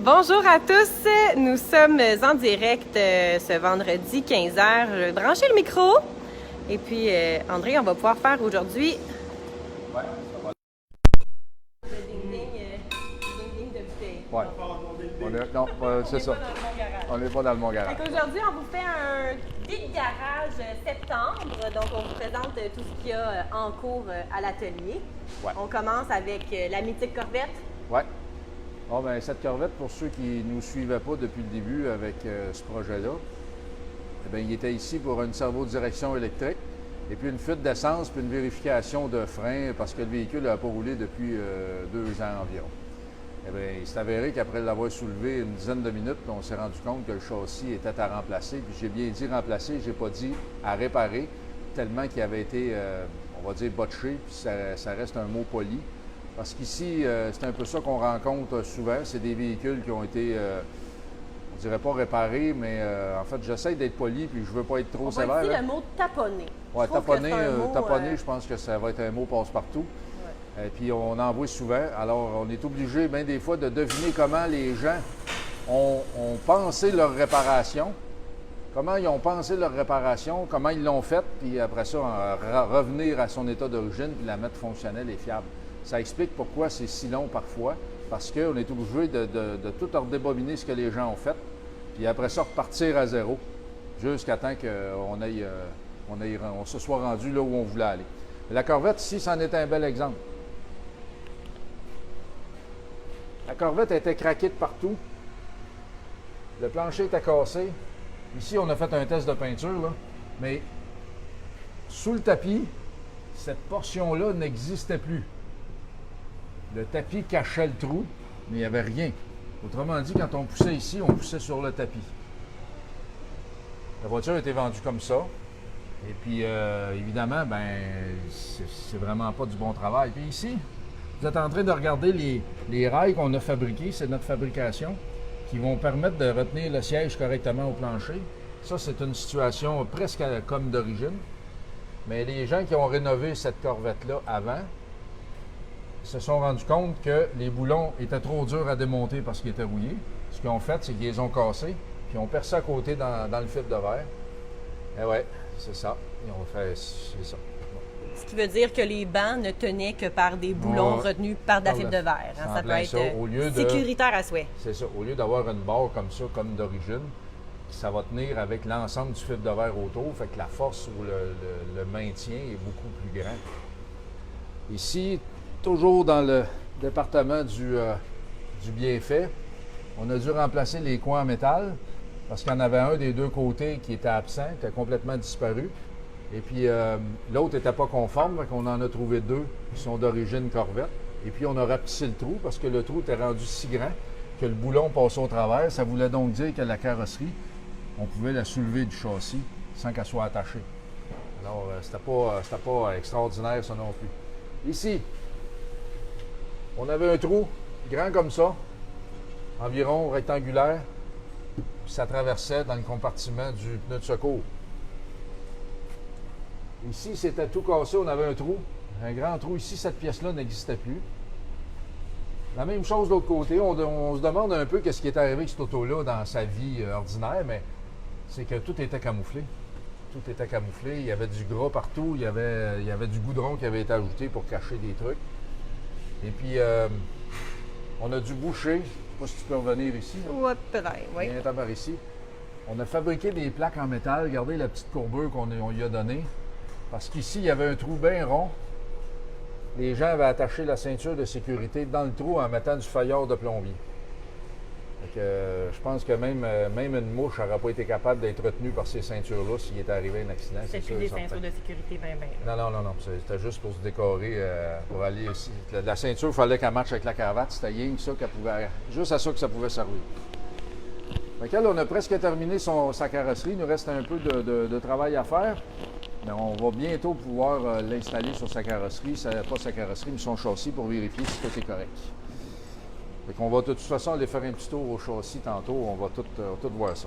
Bonjour à tous, nous sommes en direct ce vendredi 15h. Je vais brancher le micro et puis André, on va pouvoir faire aujourd'hui le ding-ding de bouteille. Ouais. Non, c'est ça. On n'est pas dans le Mont-Garage. Aujourd'hui, on vous fait un Big Garage septembre. Donc, on vous présente tout ce qu'il y a en cours à l'atelier. Ouais. On commence avec la mythique Corvette. Oui. Bon, ben, cette Corvette, pour ceux qui ne nous suivaient pas depuis le début avec ce projet-là, eh bien, il était ici pour une servo-direction électrique et puis une fuite d'essence puis une vérification de frein parce que le véhicule n'a pas roulé depuis 2 ans environ. Eh bien, il s'est avéré qu'après l'avoir soulevé une dizaine de minutes, on s'est rendu compte que le châssis était à remplacer. Puis j'ai bien dit remplacer, j'ai pas dit à réparer, tellement qu'il avait été, on va dire, botché, puis ça reste un mot poli. Parce qu'ici, c'est un peu ça qu'on rencontre souvent. C'est des véhicules qui ont été, on dirait pas réparés, mais en fait, j'essaie d'être poli, puis je veux pas être trop sévère. On va dire le mot taponner. Oui, taponner, je pense que ça va être un mot passe-partout. Et puis on en voit souvent. Alors, on est obligé, bien des fois, de deviner comment les gens ont pensé leur réparation, comment ils ont pensé leur réparation, comment ils l'ont faite, puis après ça, revenir à son état d'origine, puis la mettre fonctionnelle et fiable. Ça explique pourquoi c'est si long parfois, parce qu'on est obligé de tout redébobiner ce que les gens ont fait, puis après ça, repartir à zéro, jusqu'à temps qu'on se soit rendu là où on voulait aller. La Corvette, ici, c'en est un bel exemple. La Corvette était craquée de partout. Le plancher était cassé. Ici, on a fait un test de peinture, là, mais sous le tapis, cette portion-là n'existait plus. Le tapis cachait le trou, mais il n'y avait rien. Autrement dit, quand on poussait ici, on poussait sur le tapis. La voiture a été vendue comme ça. Et puis, évidemment, ben, c'est vraiment pas du bon travail. Puis ici, vous êtes en train de regarder les rails qu'on a fabriqués, c'est notre fabrication, qui vont permettre de retenir le siège correctement au plancher. Ça, c'est une situation presque comme d'origine. Mais les gens qui ont rénové cette Corvette-là avant se sont rendus compte que les boulons étaient trop durs à démonter parce qu'ils étaient rouillés. Ce qu'ils ont fait, c'est qu'ils les ont cassés, puis ils ont percé à côté dans le fil de verre. Et ouais, c'est ça. Ils ont fait, c'est ça. Ce qui veut dire que les bancs ne tenaient que par des boulons retenus par de la fibre de verre. Hein. Ça peut être sécuritaire à souhait. C'est ça. Au lieu d'avoir une barre comme ça, comme d'origine, ça va tenir avec l'ensemble du fibre de verre autour, fait que la force ou le maintien est beaucoup plus grand. Ici, toujours dans le département du bienfait, on a dû remplacer les coins en métal parce qu'il y en avait un des deux côtés qui était absent, qui était complètement disparu. Et puis l'autre n'était pas conforme, donc on en a trouvé 2 qui sont d'origine Corvette. Et puis on a rapetissé le trou parce que le trou était rendu si grand que le boulon passait au travers. Ça voulait donc dire que la carrosserie, on pouvait la soulever du châssis sans qu'elle soit attachée. Alors c'était pas extraordinaire ça non plus. Ici, on avait un trou grand comme ça, environ rectangulaire, puis ça traversait dans le compartiment du pneu de secours. Ici, c'était tout cassé, on avait un trou, un grand trou. Ici, cette pièce-là n'existait plus. La même chose de l'autre côté, on se demande un peu qu'est-ce qui est arrivé avec cette auto-là dans sa vie ordinaire, mais c'est que tout était camouflé. Tout était camouflé, il y avait du gras partout, il y avait du goudron qui avait été ajouté pour cacher des trucs. Et puis, on a dû boucher. Je ne sais pas si tu peux revenir ici. Oui, peut-être, oui. Viens par ici. On a fabriqué des plaques en métal. Regardez la petite courbure qu'on lui a donnée. Parce qu'ici, il y avait un trou bien rond. Les gens avaient attaché la ceinture de sécurité dans le trou en mettant du feuillard de plombier. Donc, je pense que même une mouche n'aurait pas été capable d'être retenue par ces ceintures-là s'il était arrivé un accident. C'est plus des ceintures de sécurité, bien. Non. C'était juste pour se décorer, pour aller ici. La ceinture, il fallait qu'elle matche avec la cravate. C'était rien que ça qu'elle pouvait... Juste à ça que ça pouvait servir. Donc, on a presque terminé sa carrosserie. Il nous reste un peu de travail à faire. Mais on va bientôt pouvoir l'installer sur sa carrosserie. Pas sa carrosserie, mais son châssis pour vérifier si tout est correct. Fait qu'on va de toute façon aller faire un petit tour au châssis tantôt. On va tout voir ça.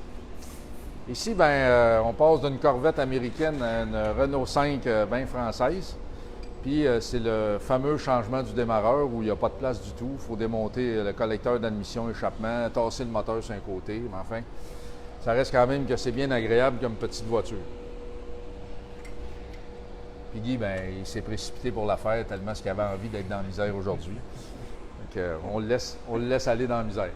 Ici, on passe d'une Corvette américaine à une Renault 5 bien française. Puis c'est le fameux changement du démarreur où il n'y a pas de place du tout. Il faut démonter le collecteur d'admission, échappement, tasser le moteur sur un côté. Mais enfin, ça reste quand même que c'est bien agréable comme petite voiture. Puis Guy, ben, il s'est précipité pour la faire tellement qu'il avait envie d'être dans la misère aujourd'hui. Donc, on le laisse aller dans la misère.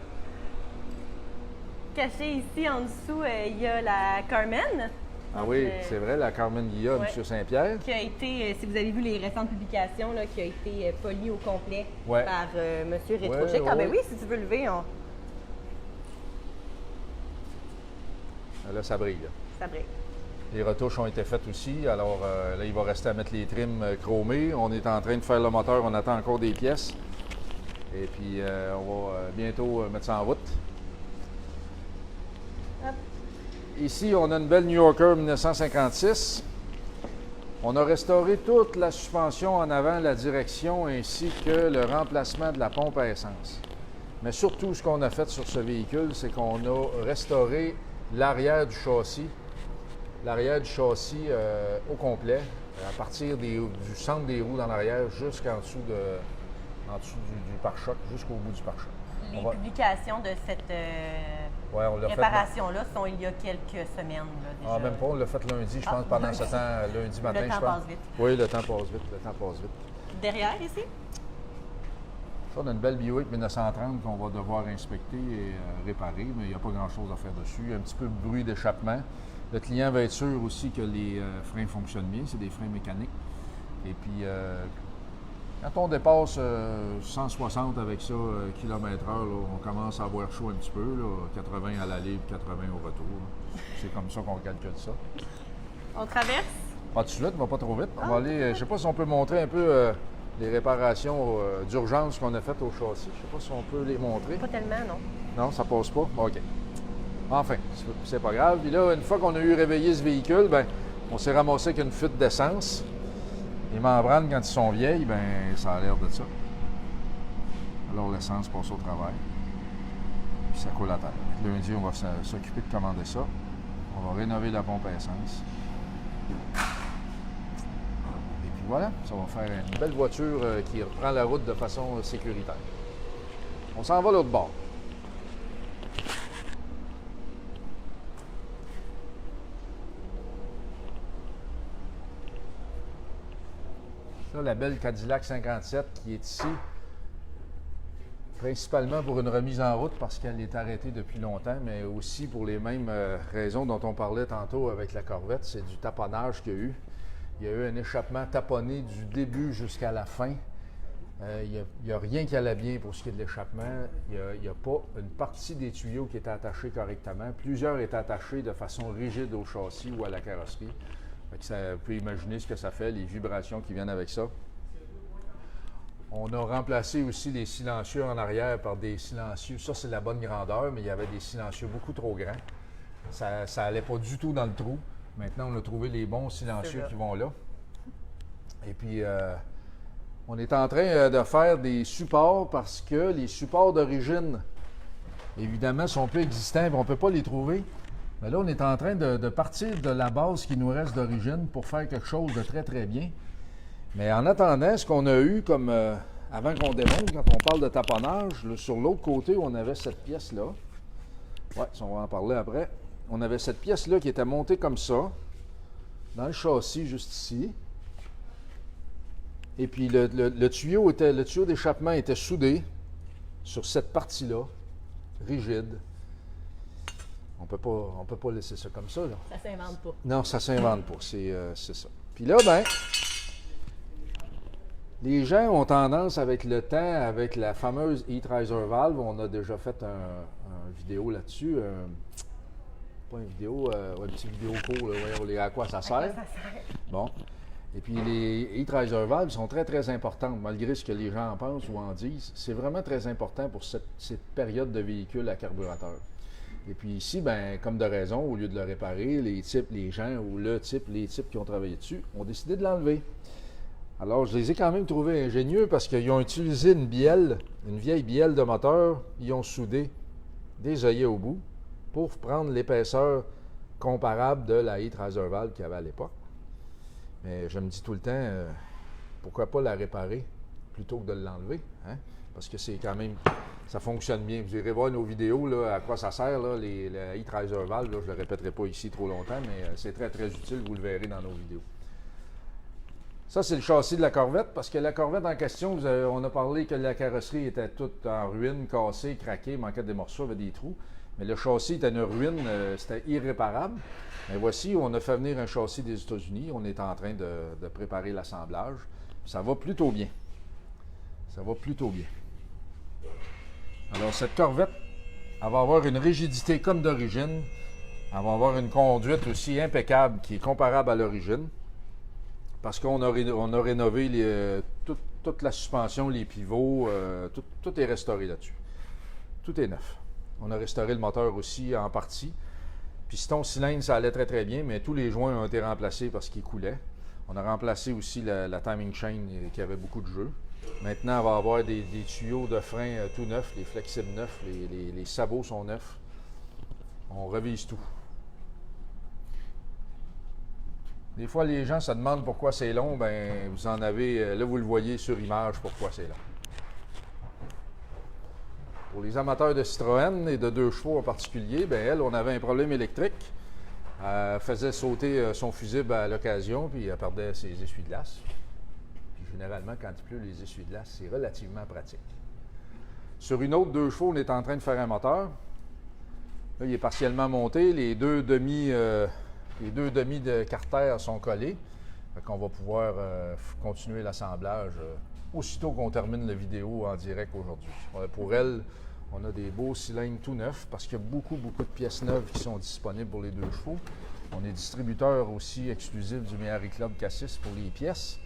Caché ici en dessous, il y a la Carmen. Ah oui, c'est vrai, la Carmen Guilla, ouais, M. Saint-Pierre. Qui a été, si vous avez vu les récentes publications, là, qui a été polie au complet ouais. par M. Rétrochic. Ah ben oui, si tu veux lever, on... Là, ça brille. Là. Ça brille. Les retouches ont été faites aussi. Alors là, il va rester à mettre les trims chromés. On est en train de faire le moteur. On attend encore des pièces. Et puis, on va bientôt mettre ça en route. Hop. Ici, on a une belle New Yorker 1956. On a restauré toute la suspension en avant, la direction, ainsi que le remplacement de la pompe à essence. Mais surtout, ce qu'on a fait sur ce véhicule, c'est qu'on a restauré l'arrière du châssis. L'arrière du châssis au complet, à partir du centre des roues dans l'arrière jusqu'en dessous, du pare-choc, jusqu'au bout du pare-choc. Les publications de cette réparation-là sont il y a quelques semaines. Là, déjà. Ah, même pas, on l'a fait lundi, je pense, pendant ce temps, lundi matin, je pense. Le temps passe vite. Oui, le temps passe vite, Derrière, ici? Ça, on a une belle Buick 1930 qu'on va devoir inspecter et réparer, mais il n'y a pas grand-chose à faire dessus. Il y a un petit peu de bruit d'échappement. Le client va être sûr aussi que les freins fonctionnent bien, c'est des freins mécaniques. Et puis, quand on dépasse 160 avec ça, km/h, on commence à avoir chaud un petit peu, là, 80 à l'aller et 80 au retour. C'est comme ça qu'on calcule ça. On traverse? Pas de suite, on va pas trop vite. On va aller, je ne sais pas si on peut montrer un peu les réparations d'urgence qu'on a faites au châssis. Je ne sais pas si on peut les montrer. Pas tellement, non. Non, ça passe pas? OK. Enfin, c'est pas grave. Puis là, une fois qu'on a eu réveillé ce véhicule, ben, on s'est ramassé avec une fuite d'essence. Les membranes, quand ils sont vieilles, ben, ça a l'air de ça. Alors, l'essence passe au travers. Puis ça coule à terre. Lundi, on va s'occuper de commander ça. On va rénover la pompe à essence. Et puis voilà, ça va faire une belle voiture qui reprend la route de façon sécuritaire. On s'en va l'autre bord. Ça, la belle Cadillac 57 qui est ici, principalement pour une remise en route parce qu'elle est arrêtée depuis longtemps, mais aussi pour les mêmes raisons dont on parlait tantôt avec la Corvette, c'est du taponnage qu'il y a eu. Il y a eu un échappement taponné du début jusqu'à la fin. Il n'y a rien qui allait bien pour ce qui est de l'échappement. Il n'y a pas une partie des tuyaux qui était attachée correctement. Plusieurs étaient attachés de façon rigide au châssis ou à la carrosserie. Vous pouvez imaginer ce que ça fait, les vibrations qui viennent avec ça. On a remplacé aussi les silencieux en arrière par des silencieux. Ça, c'est la bonne grandeur, mais il y avait des silencieux beaucoup trop grands. Ça n'allait pas du tout dans le trou. Maintenant, on a trouvé les bons silencieux qui vont là. Et puis, on est en train de faire des supports parce que les supports d'origine, évidemment, sont peu existants et on ne peut pas les trouver. Mais là, on est en train de partir de la base qui nous reste d'origine pour faire quelque chose de très, très bien. Mais en attendant, ce qu'on a eu comme, avant qu'on démonte, quand on parle de taponnage, là, sur l'autre côté, on avait cette pièce-là. Oui, on va en parler après. On avait cette pièce-là qui était montée comme ça, dans le châssis, juste ici. Et puis, le tuyau d'échappement était soudé sur cette partie-là, rigide. On peut pas laisser ça comme ça, là. Ça s'invente pas. Non, ça s'invente pas. C'est ça. Puis là, ben, les gens ont tendance avec le temps, avec la fameuse Heat Riser Valve, on a déjà fait une vidéo là-dessus. Pas une vidéo, une petite vidéo courte, à quoi ça sert. Bon. Et puis les Heat Riser Valves sont très, très importantes, malgré ce que les gens en pensent ou en disent. C'est vraiment très important pour cette période de véhicule à carburateur. Et puis ici, ben, comme de raison, au lieu de le réparer, les types qui ont travaillé dessus ont décidé de l'enlever. Alors, je les ai quand même trouvés ingénieux parce qu'ils ont utilisé une vieille bielle de moteur, ils ont soudé des œillets au bout pour prendre l'épaisseur comparable de la Heat Riser Valve qu'il y avait à l'époque. Mais je me dis tout le temps, pourquoi pas la réparer plutôt que de l'enlever, hein? Parce que c'est quand même, ça fonctionne bien. Vous irez voir nos vidéos, là, à quoi ça sert, là, les e-Trizer valve, là, je ne le répéterai pas ici trop longtemps, mais c'est très, très utile, vous le verrez dans nos vidéos. Ça, c'est le châssis de la Corvette, parce que la Corvette en question, on a parlé que la carrosserie était toute en ruine, cassée, craquée, manquait des morceaux, avait des trous. Mais le châssis était une ruine, c'était irréparable. Mais voici, on a fait venir un châssis des États-Unis. On est en train de préparer l'assemblage. Ça va plutôt bien. Ça va plutôt bien. Alors, cette Corvette, elle va avoir une rigidité comme d'origine. Elle va avoir une conduite aussi impeccable qui est comparable à l'origine. Parce qu'on a rénové toute la suspension, les pivots, tout est restauré là-dessus. Tout est neuf. On a restauré le moteur aussi en partie. Piston cylindre, ça allait très très bien, mais tous les joints ont été remplacés parce qu'ils coulaient. On a remplacé aussi la timing chain qui avait beaucoup de jeu. Maintenant, on va avoir des tuyaux de frein tout neufs, les flexibles neufs, les sabots sont neufs. On revise tout. Des fois, les gens se demandent pourquoi c'est long. Ben, vous en avez, là, vous le voyez sur image, pourquoi c'est long. Pour les amateurs de Citroën et de 2 chevaux en particulier, bien, elle, on avait un problème électrique. Elle faisait sauter son fusible à l'occasion, puis elle perdait ses essuie-glaces. Puis généralement, quand il pleut, les essuie-glaces, c'est relativement pratique. Sur une autre 2 chevaux, on est en train de faire un moteur. Là, il est partiellement monté. Les deux demi de carter sont collés. Fait qu'on va pouvoir continuer l'assemblage aussitôt qu'on termine la vidéo en direct aujourd'hui. Pour elle, on a des beaux cylindres tout neufs parce qu'il y a beaucoup de pièces neuves qui sont disponibles pour les 2 chevaux. On est distributeur aussi exclusif du Méhari Club Cassis pour les pièces.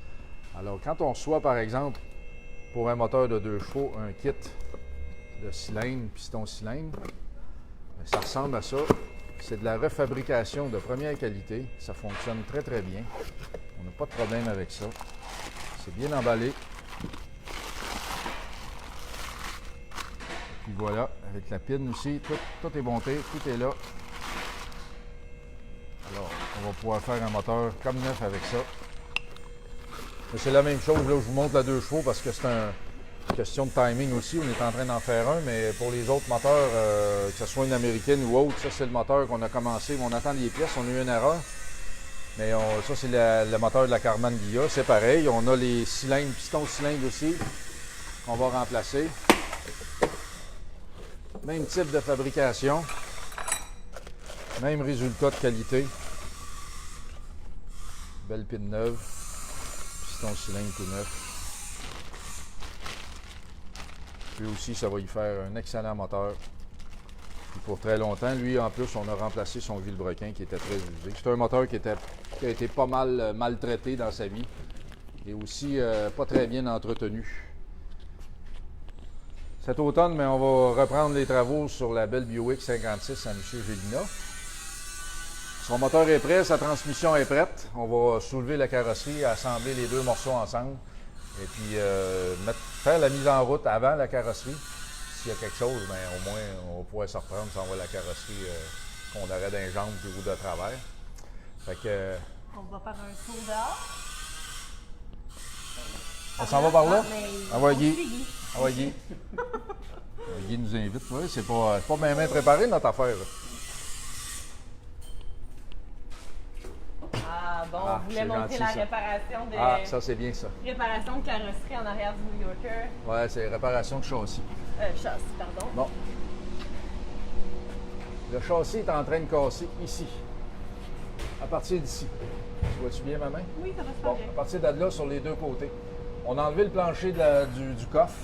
Alors, quand on reçoit, par exemple, pour un moteur de 2 chevaux, un kit de cylindre, piston-cylindre, ça ressemble à ça. C'est de la refabrication de première qualité. Ça fonctionne très, très bien. On n'a pas de problème avec ça. C'est bien emballé. Puis voilà, avec la pine aussi, tout est monté, tout est là. Alors, on va pouvoir faire un moteur comme neuf avec ça. C'est la même chose, là, je vous montre la 2 chevaux parce que c'est une question de timing aussi. On est en train d'en faire un, mais pour les autres moteurs, que ce soit une américaine ou autre, ça c'est le moteur qu'on a commencé. On attend les pièces, on a eu une erreur. Mais ça, c'est le moteur de la Karmann Ghia. C'est pareil, on a les cylindres, pistons-cylindres aussi, qu'on va remplacer. Même type de fabrication. Même résultat de qualité. Belle pine neuve. Piston-cylindre tout neuf. Lui aussi, ça va y faire un excellent moteur. Puis pour très longtemps, lui, en plus, on a remplacé son vilebrequin qui était très usé. C'est un moteur qui a été pas mal maltraité dans sa vie et aussi pas très bien entretenu. Cet automne, mais on va reprendre les travaux sur la belle Buick 56 à M. Gélina. Son moteur est prêt, sa transmission est prête. On va soulever la carrosserie, assembler les 2 morceaux ensemble et puis faire la mise en route avant la carrosserie. S'il y a quelque chose, bien, au moins, on va pouvoir se reprendre si on voit la carrosserie qu'on aurait d'un jambe puis ou de travers. Fait que, on va faire un tour dehors. On s'en va par là? Ah ouais, Guy. Ah ouais, Guy. Guy nous invite. Ouais, c'est pas bien préparé notre affaire. Là. Ah bon, on voulait montrer la réparation de... Ah, ça c'est bien ça. Réparation de carrosserie en arrière du New Yorker. Ouais, c'est réparation de châssis. Châssis, pardon. Bon. Le châssis est en train de casser ici. À partir d'ici. Vois-tu bien ma main? Oui, ça va se Bon, faire. à partir de là, sur les 2 côtés. On a enlevé le plancher du coffre.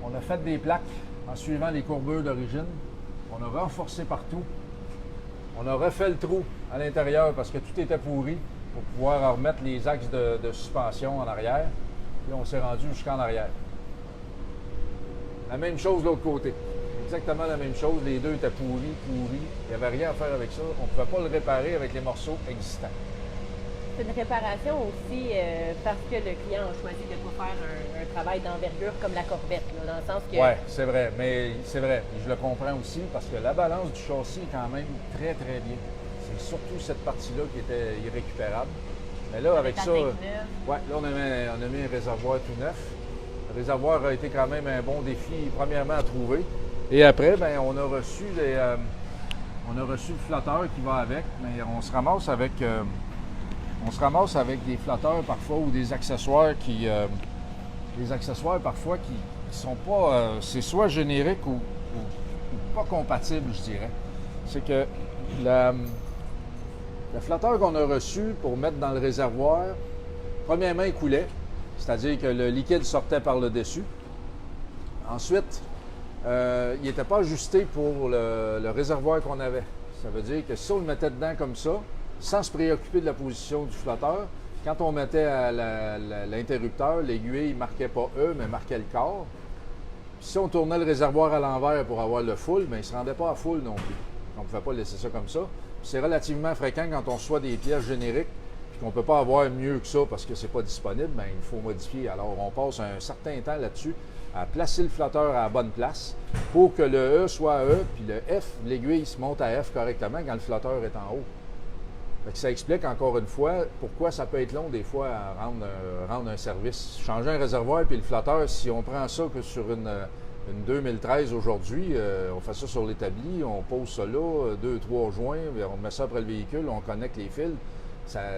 On a fait des plaques en suivant les courbures d'origine. On a renforcé partout. On a refait le trou à l'intérieur parce que tout était pourri pour pouvoir remettre les axes de suspension en arrière. Puis on s'est rendu jusqu'en arrière. La même chose de l'autre côté. Exactement la même chose. Les 2 étaient pourris. Il n'y avait rien à faire avec ça. On ne pouvait pas le réparer avec les morceaux existants. C'est une réparation aussi parce que le client a choisi de ne pas faire un travail d'envergure comme la Corvette, là, dans le sens que... Oui, c'est vrai, mais c'est vrai. Je le comprends aussi parce que la balance du châssis est quand même très, très bien. C'est surtout cette partie-là qui était irrécupérable. Mais là, avec la ça, tank neuve. ouais, là, on a mis un réservoir tout neuf. Le réservoir a été quand même un bon défi, premièrement, à trouver. Et après, ben, on a reçu le flotteur qui va avec, mais on se ramasse avec des flotteurs parfois ou des accessoires parfois qui sont pas, c'est soit génériques ou pas compatibles, je dirais. C'est que le flotteur qu'on a reçu pour mettre dans le réservoir, premièrement, il coulait, c'est-à-dire que le liquide sortait par le dessus. Ensuite, il n'était pas ajusté pour le réservoir qu'on avait. Ça veut dire que si on le mettait dedans comme ça, sans se préoccuper de la position du flotteur, quand on mettait à l'interrupteur, l'aiguille ne marquait pas E, mais marquait le quart. Puis si on tournait le réservoir à l'envers pour avoir le full, bien, il ne se rendait pas à full non plus. On ne pouvait pas laisser ça comme ça. C'est relativement fréquent quand on reçoit des pièces génériques et qu'on ne peut pas avoir mieux que ça parce que ce n'est pas disponible, bien, il faut modifier. Alors, on passe un certain temps là-dessus à placer le flotteur à la bonne place pour que le E soit à E, puis le F, l'aiguille se monte à F correctement quand le flotteur est en haut. Fait que ça explique encore une fois pourquoi ça peut être long des fois à rendre un service. Changer un réservoir puis le flotteur, si on prend ça que sur une 2013 aujourd'hui, on fait ça sur l'établi, on pose ça là, 2-3 joints, on met ça après le véhicule, on connecte les fils.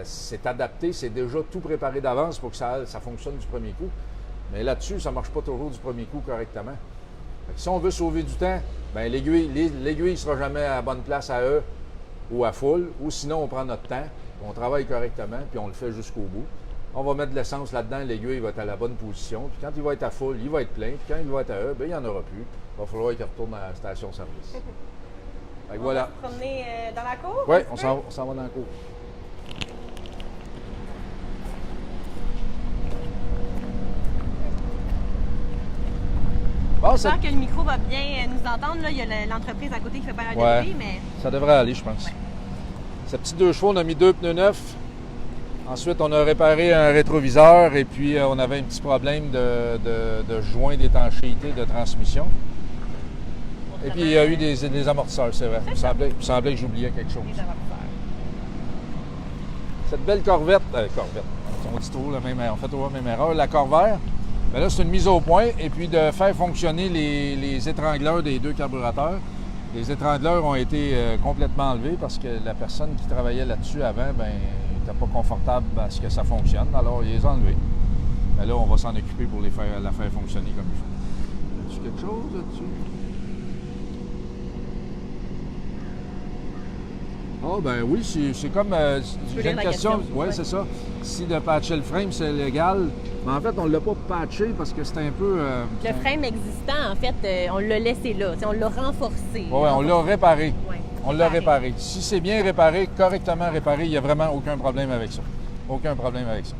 C'est adapté, c'est déjà tout préparé d'avance pour que ça fonctionne du premier coup. Mais là-dessus, ça ne marche pas toujours du premier coup correctement. Fait que si on veut sauver du temps, bien l'aiguille ne sera jamais à la bonne place à E ou à full, ou sinon on prend notre temps, on travaille correctement, puis on le fait jusqu'au bout. On va mettre de l'essence là-dedans, l'aiguille va être à la bonne position, puis quand il va être à full, il va être plein, puis quand il va être à E, bien, il n'y en aura plus. Il va falloir qu'il retourne à la station-service. Fait que voilà. On va se promener dans la cour? Oui, on s'en va dans la cour. Bon, J'espère que le micro va bien nous entendre. Là, il y a l'entreprise à côté qui fait pas mal de bruit, mais... Ça devrait aller, je pense. Ouais. Cette petite 2 chevaux, on a mis 2 pneus neufs. Ensuite, on a réparé un rétroviseur et puis on avait un petit problème de joint d'étanchéité de transmission. Et puis, il y a eu des amortisseurs, c'est vrai. Il me semblait que j'oubliais quelque chose. Des amortisseurs. Cette belle Corvette, on dit toujours on fait toujours la même erreur, la Corvair. Bien là, c'est une mise au point et puis de faire fonctionner les étrangleurs des 2 carburateurs. Les étrangleurs ont été complètement enlevés parce que la personne qui travaillait là-dessus avant, bien, n'était pas confortable à ce que ça fonctionne. Alors, il les a enlevés. Bien là, on va s'en occuper pour la faire fonctionner comme il faut. As-tu quelque chose là-dessus? Ah, ben oui, c'est comme... j'ai une question. Oui, c'est ça. Si de patcher le frame, c'est légal. Mais en fait, on ne l'a pas patché parce que c'est un peu... le frame existant, en fait, on l'a laissé là. On l'a renforcé. Oui, on l'a réparé. Ouais, on l'a réparé. Si c'est bien réparé, correctement réparé, il n'y a vraiment aucun problème avec ça. Aucun problème avec ça.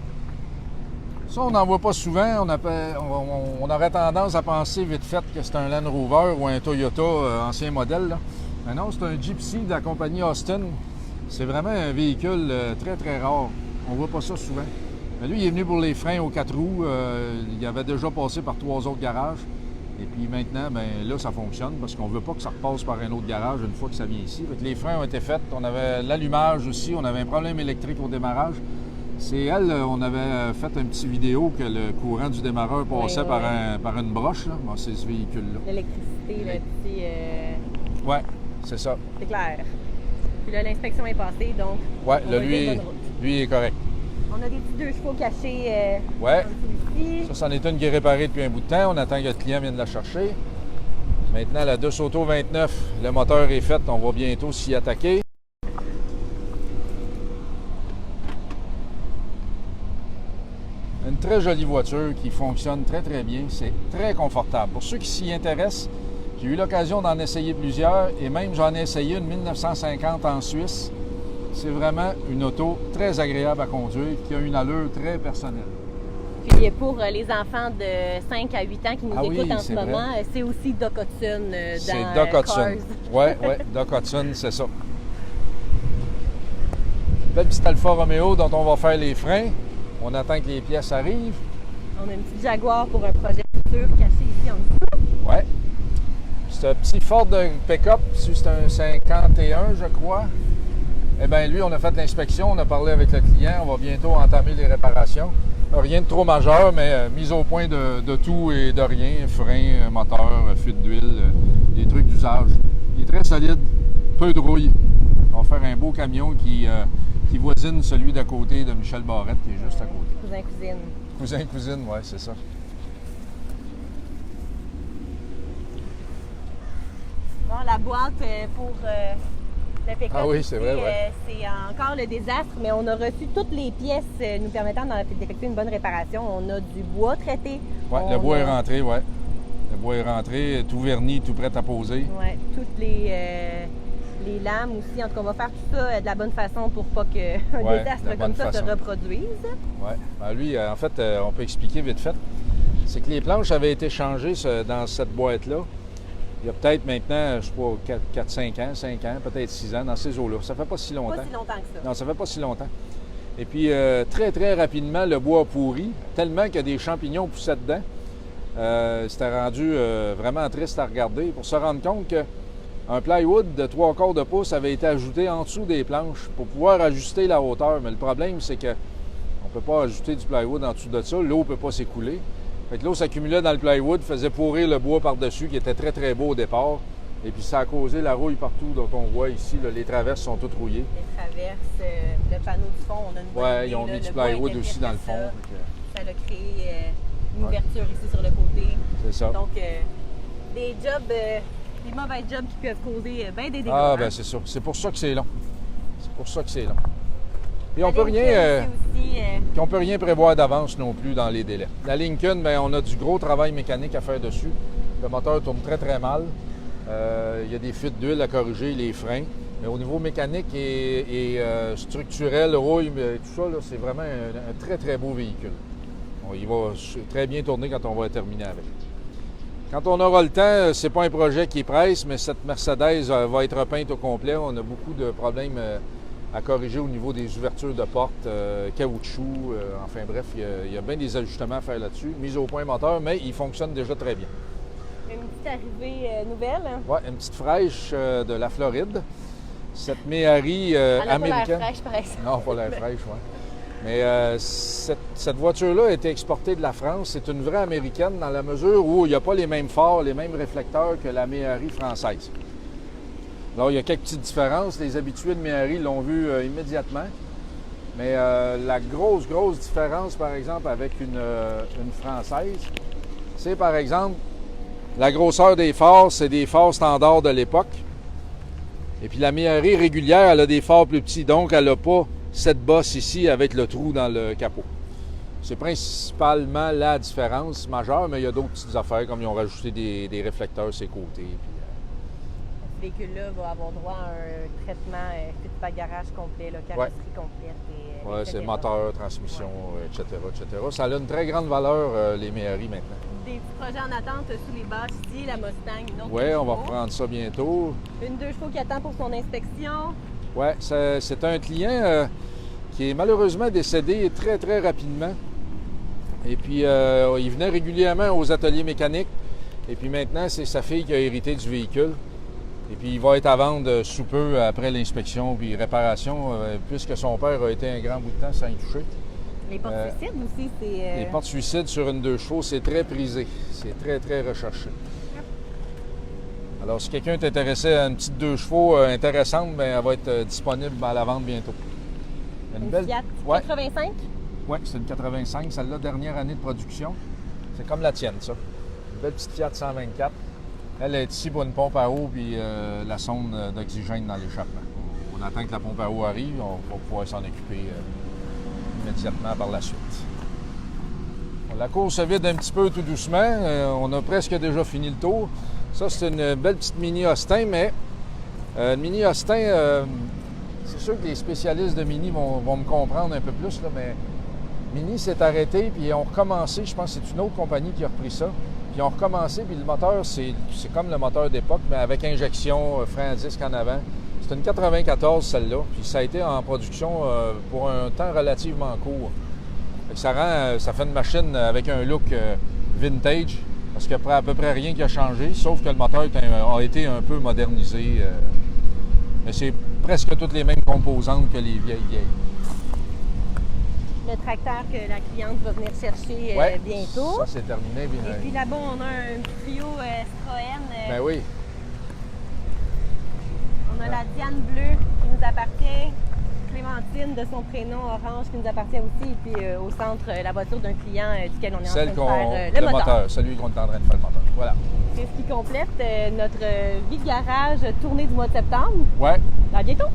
Ça, on n'en voit pas souvent. On aurait tendance à penser vite fait que c'est un Land Rover ou un Toyota ancien modèle, là. Mais non, c'est un Gypsy de la compagnie Austin. C'est vraiment un véhicule très, très rare. On ne voit pas ça souvent. Mais lui, il est venu pour les freins aux 4 roues. Il avait déjà passé par 3 autres garages. Et puis maintenant, bien, là, ça fonctionne parce qu'on ne veut pas que ça repasse par un autre garage une fois que ça vient ici. Fait que les freins ont été faits. On avait l'allumage aussi. On avait un problème électrique au démarrage. C'est elle, on avait fait une petite vidéo que le courant du démarreur passait par une broche. Là. Bon, c'est ce véhicule-là. L'électricité, le petit... Oui, c'est ça. C'est clair. Puis là, l'inspection est passée, donc... Oui, là, lui, il est correct. On a des petits 2 chevaux cachés ici. Ça, c'en est une qui est réparée depuis un bout de temps. On attend que le client vienne la chercher. Maintenant, la Dos Auto 29, le moteur est fait. On va bientôt s'y attaquer. Une très jolie voiture qui fonctionne très, très bien. C'est très confortable. Pour ceux qui s'y intéressent, j'ai eu l'occasion d'en essayer plusieurs et même j'en ai essayé une 1950 en Suisse. C'est vraiment une auto très agréable à conduire qui a une allure très personnelle. Puis pour les enfants de 5 à 8 ans qui nous écoutent en ce moment, c'est aussi Doc Hudson dans c'est Doc Hudson. Oui, Doc Hudson, c'est ça. Belle petite Alfa Romeo dont on va faire les freins. On attend que les pièces arrivent. On a une petite Jaguar pour un projet futur caché ici en dessous. Oui. C'est un petit Ford pick-up. C'est un 51, je crois. Eh bien, lui, on a fait l'inspection, on a parlé avec le client, on va bientôt entamer les réparations. Rien de trop majeur, mais mise au point de tout et de rien. Frein, moteur, fuite d'huile, des trucs d'usage. Il est très solide, peu de rouille. On va faire un beau camion qui voisine celui d'à côté de Michel Barrette, qui est juste à côté. Cousin-cousine. Cousin-cousine, oui, c'est ça. Bon, la boîte pour le pick-up. Ah oui, c'est vrai, ouais. C'est encore le désastre, mais on a reçu toutes les pièces nous permettant d'effectuer une bonne réparation. On a du bois traité. Oui, le bois est rentré, oui. Le bois est rentré, tout verni, tout prêt à poser. Oui, toutes les lames aussi. En tout cas, on va faire tout ça de la bonne façon pour pas qu'un désastre comme ça se reproduise. Oui. Ben lui, en fait, on peut expliquer vite fait. C'est que les planches avaient été changées dans cette boîte-là. Il y a peut-être maintenant, je sais pas, 4-5 ans, 5 ans, peut-être 6 ans, dans ces eaux-là. Ça fait pas si longtemps. Pas si longtemps que ça. Non, ça fait pas si longtemps. Et puis, très, très rapidement, le bois a pourri, tellement que des champignons poussaient dedans. C'était rendu vraiment triste à regarder pour se rendre compte qu'un plywood de 3/4 de pouce avait été ajouté en dessous des planches pour pouvoir ajuster la hauteur. Mais le problème, c'est qu'on ne peut pas ajouter du plywood en dessous de ça. L'eau ne peut pas s'écouler. Fait que l'eau s'accumulait dans le plywood, faisait pourrir le bois par-dessus, qui était très, très beau au départ. Et puis ça a causé la rouille partout. Donc on voit ici, là, les traverses sont toutes rouillées. Les traverses, le panneau du fond, on a une bonne idée, ils ont mis là, du plywood aussi dans le fond. Ça a créé une ouverture ici sur le côté. C'est ça. Donc, des jobs, des mauvais jobs qui peuvent causer bien des dégâts. Ah, bien c'est sûr. C'est pour ça que c'est long. C'est pour ça que c'est long. Et on peut peut rien prévoir d'avance non plus dans les délais. La Lincoln, bien, on a du gros travail mécanique à faire dessus. Le moteur tourne très, très mal. Il y a des fuites d'huile à corriger, les freins. Mais au niveau mécanique et structurel, rouille, tout ça, là, c'est vraiment un très, très beau véhicule. Bon, il va très bien tourner quand on va terminer avec. Quand on aura le temps, c'est pas un projet qui presse, mais cette Mercedes va être repeinte au complet. On a beaucoup de problèmes à corriger au niveau des ouvertures de portes, caoutchouc, enfin bref, il y a bien des ajustements à faire là-dessus. Mise au point moteur, mais il fonctionne déjà très bien. Une petite arrivée nouvelle. Hein? Oui, une petite fraîche de la Floride. Cette Méhari américaine. Pas l'air fraîche, par exemple. Non, pas l'air fraîche, oui. Mais cette voiture-là a été exportée de la France. C'est une vraie américaine dans la mesure où il n'y a pas les mêmes phares, les mêmes réflecteurs que la Méhari française. Alors, il y a quelques petites différences. Les habitués de Méhari l'ont vu immédiatement. Mais la grosse différence, par exemple, avec une française, c'est, par exemple, la grosseur des phares, c'est des phares standards de l'époque. Et puis la Méhari régulière, elle a des phares plus petits. Donc, elle n'a pas cette bosse ici avec le trou dans le capot. C'est principalement la différence majeure, mais il y a d'autres petites affaires, comme ils ont rajouté des réflecteurs sur les côtés. Ce véhicule-là va avoir droit à un traitement fit garage complet, là, carrosserie complète. Oui, c'est moteur, transmission, etc., etc. Ça a une très grande valeur, les Méhari, maintenant. Des petits projets en attente sous les bâches ici, la Mustang, une autre. Oui, on va reprendre ça bientôt. Une 2 chevaux qui attend pour son inspection. Oui, c'est un client qui est malheureusement décédé très, très rapidement. Et puis, il venait régulièrement aux ateliers mécaniques. Et puis maintenant, c'est sa fille qui a hérité du véhicule. Et puis, il va être à vendre sous peu après l'inspection puis réparation, puisque son père a été un grand bout de temps sans y toucher. Les portes suicides aussi, c'est... Les portes suicides sur une 2 chevaux, c'est très prisé. C'est très, très recherché. Alors, si quelqu'un est intéressé à une petite 2 chevaux intéressante, bien, elle va être disponible à la vente bientôt. Une belle... Fiat 85? Oui, c'est une 85, celle-là, dernière année de production. C'est comme la tienne, ça. Une belle petite Fiat 124. Elle est ici pour une pompe à eau puis la sonde d'oxygène dans l'échappement. On attend que la pompe à eau arrive, on va pouvoir s'en occuper immédiatement par la suite. La course se vide un petit peu tout doucement. On a presque déjà fini le tour. Ça, c'est une belle petite Mini Austin, mais une Mini Austin, c'est sûr que les spécialistes de Mini vont me comprendre un peu plus, là, mais Mini s'est arrêté, puis ils ont recommencé. Je pense que c'est une autre compagnie qui a repris ça. Puis ils ont recommencé, puis le moteur, c'est comme le moteur d'époque, mais avec injection, frein à disque en avant. C'est une 94, celle-là, puis ça a été en production pour un temps relativement court. Ça fait une machine avec un look vintage, parce qu'il n'y a à peu près rien qui a changé, sauf que le moteur a été un peu modernisé Mais c'est presque toutes les mêmes composantes que les vieilles. Le tracteur que la cliente va venir chercher Ouais, bientôt. ça, c'est terminé. Bien, Et puis là-bas, on a un trio Citroën. ben oui. On a la Diane bleue qui nous appartient. Clémentine, de son prénom Orange, qui nous appartient aussi. Et puis au centre, la voiture d'un client duquel on est Celle en train de faire le moteur. Celui qu'on est en train de faire le moteur. Voilà. C'est ce qui complète notre vie de garage tournée du mois de septembre. Ouais. À bientôt!